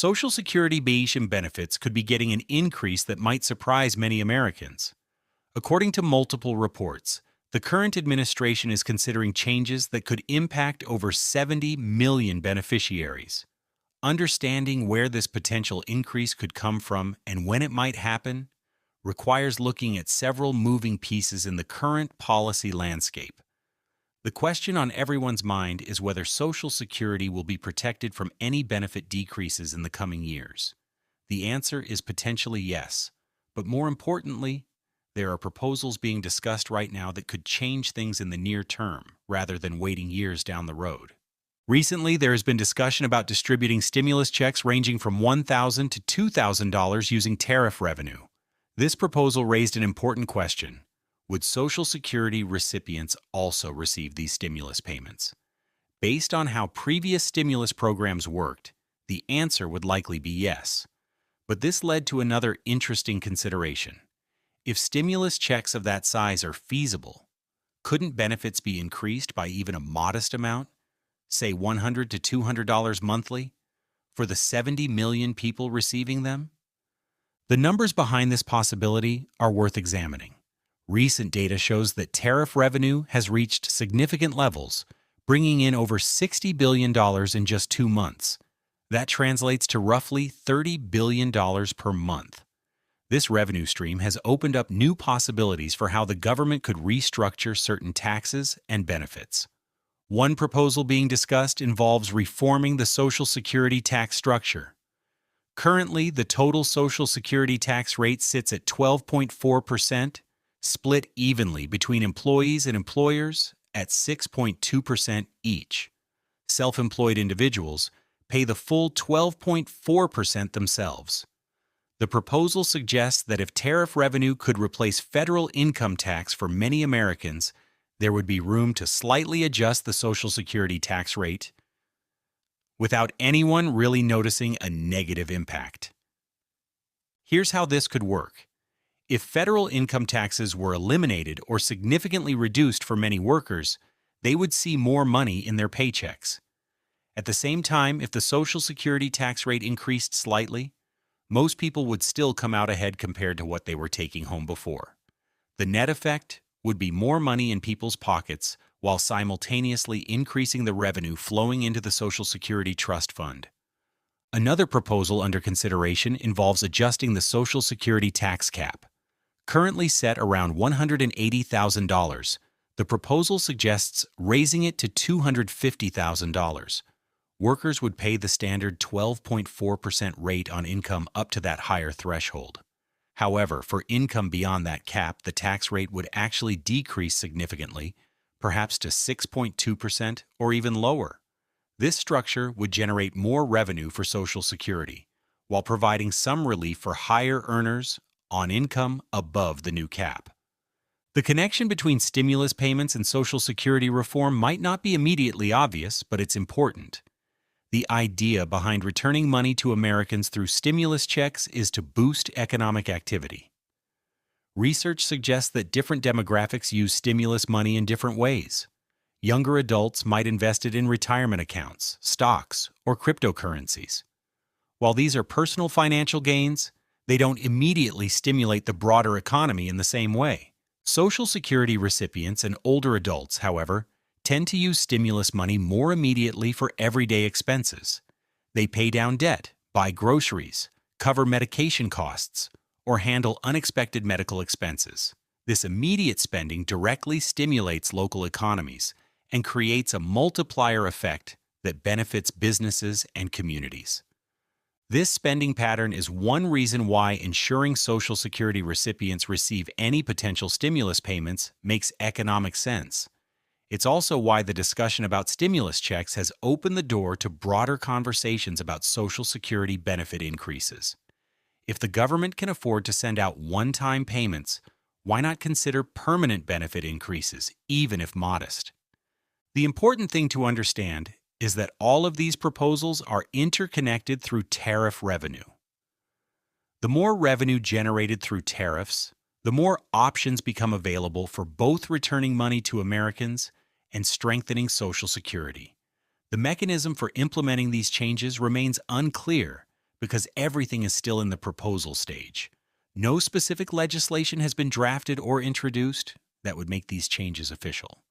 Social Security benefits could be getting an increase that might surprise many Americans. According to multiple reports, the current administration is considering changes that could impact over 70 million beneficiaries. Understanding where this potential increase could come from and when it might happen requires looking at several moving pieces in the current policy landscape. The question on everyone's mind is whether Social Security will be protected from any benefit decreases in the coming years. The answer is potentially yes, but more importantly, there are proposals being discussed right now that could change things in the near term rather than waiting years down the road. Recently, there has been discussion about distributing stimulus checks ranging from $1,000 to $2,000 using tariff revenue. This proposal raised an important question. Would Social Security recipients also receive these stimulus payments? Based on how previous stimulus programs worked, the answer would likely be yes. But this led to another interesting consideration. If stimulus checks of that size are feasible, couldn't benefits be increased by even a modest amount, say $100 to $200 monthly, for the 70 million people receiving them? The numbers behind this possibility are worth examining. Recent data shows that tariff revenue has reached significant levels, bringing in over $60 billion in just 2 months. That translates to roughly $30 billion per month. This revenue stream has opened up new possibilities for how the government could restructure certain taxes and benefits. One proposal being discussed involves reforming the Social Security tax structure. Currently, the total Social Security tax rate sits at 12.4%, split evenly between employees and employers at 6.2% each. Self-employed individuals pay the full 12.4% themselves. The proposal suggests that if tariff revenue could replace federal income tax for many Americans, there would be room to slightly adjust the Social Security tax rate without anyone really noticing a negative impact. Here's how this could work. If federal income taxes were eliminated or significantly reduced for many workers, they would see more money in their paychecks. At the same time, if the Social Security tax rate increased slightly, most people would still come out ahead compared to what they were taking home before. The net effect would be more money in people's pockets while simultaneously increasing the revenue flowing into the Social Security Trust Fund. Another proposal under consideration involves adjusting the Social Security tax cap. Currently set around $180,000, the proposal suggests raising it to $250,000. Workers would pay the standard 12.4% rate on income up to that higher threshold. However, for income beyond that cap, the tax rate would actually decrease significantly, perhaps to 6.2% or even lower. This structure would generate more revenue for Social Security, while providing some relief for higher earners on income above the new cap. The connection between stimulus payments and Social Security reform might not be immediately obvious, but it's important. The idea behind returning money to Americans through stimulus checks is to boost economic activity. Research suggests that different demographics use stimulus money in different ways. Younger adults might invest it in retirement accounts, stocks, or cryptocurrencies. While these are personal financial gains, they don't immediately stimulate the broader economy in the same way. Social Security recipients and older adults, however, tend to use stimulus money more immediately for everyday expenses. They pay down debt, buy groceries, cover medication costs, or handle unexpected medical expenses. This immediate spending directly stimulates local economies and creates a multiplier effect that benefits businesses and communities. This spending pattern is one reason why ensuring Social Security recipients receive any potential stimulus payments makes economic sense. It's also why the discussion about stimulus checks has opened the door to broader conversations about Social Security benefit increases. If the government can afford to send out one-time payments, why not consider permanent benefit increases, even if modest? The important thing to understand is that all of these proposals are interconnected through tariff revenue. The more revenue generated through tariffs, the more options become available for both returning money to Americans and strengthening Social Security. The mechanism for implementing these changes remains unclear, because everything is still in the proposal stage. No specific legislation has been drafted or introduced that would make these changes official.